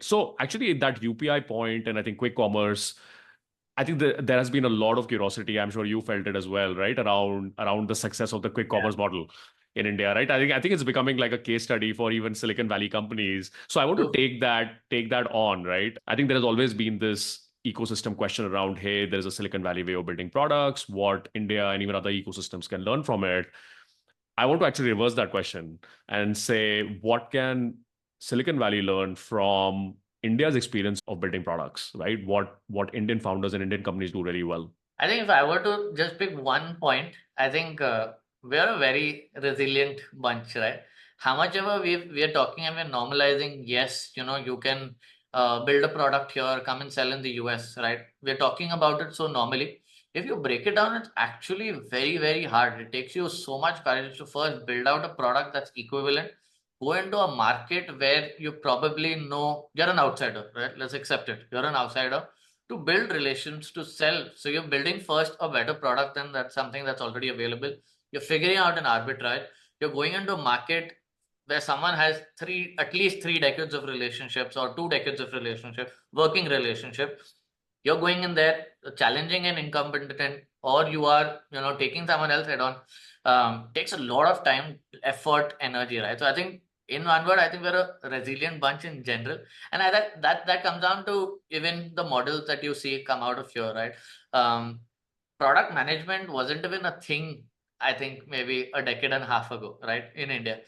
So actually that UPI point, and I think quick commerce, I think there has been a lot of curiosity. I'm sure you felt it as well, right? Around the success of the quick Yeah. commerce model in India, right? I think it's becoming like a case study for even Silicon Valley companies. So I want to True. take that on, right? I think there has always been this ecosystem question around, hey, there's a Silicon Valley way of building products, what India and even other ecosystems can learn from it. I want to actually reverse that question and say, what can Silicon Valley learn from India's experience of building products, right? What Indian founders and Indian companies do really well. I think if I were to just pick one point, I think we're a very resilient bunch, right? How much ever we are talking and we're normalizing, yes, you can build a product here, come and sell in the US, right? We're talking about it so normally. If you break it down, it's actually very, very hard. It takes you so much courage to first build out a product that's equivalent, go into a market where you probably know you're an outsider, right? Let's accept it. You're an outsider to build relations to sell. So you're building first a better product than that's something that's already available. You're figuring out an arbitrage. You're going into a market where someone has at least 3 decades of relationships or 2 decades of relationship, working relationship. You're going in there, challenging an incumbent, or you are, taking someone else head on. Takes a lot of time, effort, energy, right? So I think in one word, I think we're a resilient bunch in general, and that comes down to even the models that you see come out of here, right? Um, Product management wasn't even a thing, I think maybe a decade and a half ago, right, in India.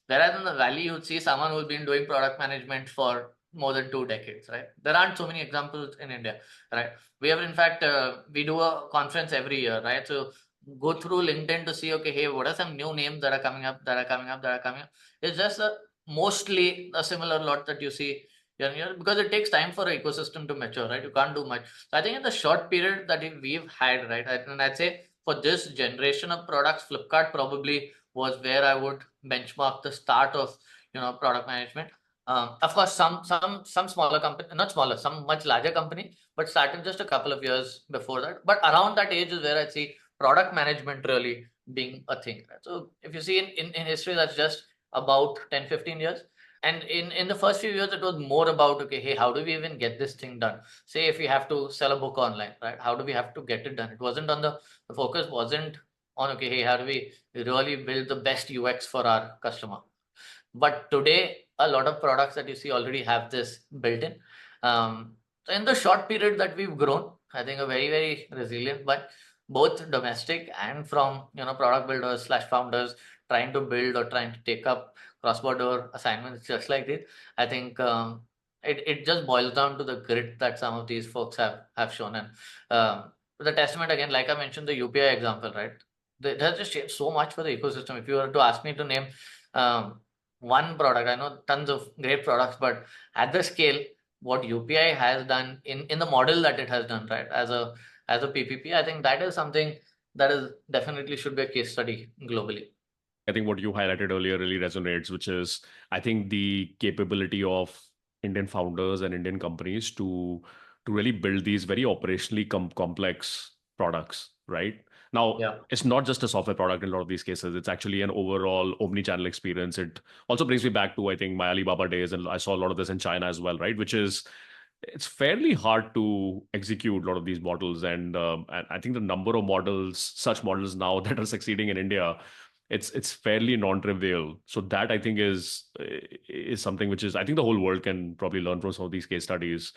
Whereas in the Valley, you'd see someone who's been doing product management for more than 2 decades, right? There aren't so many examples in India, right? We have, in fact, we do a conference every year, right? So go through LinkedIn to see, okay, hey, what are some new names that are coming up, that are coming up, that are coming up? It's just mostly a similar lot that you see here, because it takes time for an ecosystem to mature, right? You can't do much. So I think in the short period that we've had, right, and I'd say for this generation of products, Flipkart probably was where I would benchmark the start of product management. Of course, some smaller company, not smaller, some much larger company, but started just a couple of years before that. But around that age is where I see product management really being a thing. Right? So if you see in history, that's just about 10-15 years. And in the first few years, it was more about, okay, hey, how do we even get this thing done? Say if we have to sell a book online, right? How do we have to get it done? It wasn't on the focus wasn't on, okay, hey, how do we really build the best UX for our customer? But today, a lot of products that you see already have this built in. So in the short period that we've grown, I think a very, very resilient, but both domestic and from product builders slash founders trying to build or trying to take up cross-border assignments just like this. I think it just boils down to the grit that some of these folks have shown. And the testament again, like I mentioned, the UPI example, right? That has just changed so much for the ecosystem. If you were to ask me to name um, one product, I know tons of great products, but at the scale, what UPI has done in the model that it has done, right, as a PPP, I think that is something that is definitely should be a case study globally. I think what you highlighted earlier really resonates, which is I think the capability of Indian founders and Indian companies to really build these very operationally complex products, right? Now, Yeah. it's not just a software product in a lot of these cases. It's actually an overall omni-channel experience. It also brings me back to, I think, my Alibaba days, and I saw a lot of this in China as well, right? Which is it's fairly hard to execute a lot of these models, and I think the number of models, such models now that are succeeding in India, it's fairly non-trivial. So that I think is something which is I think the whole world can probably learn from some of these case studies.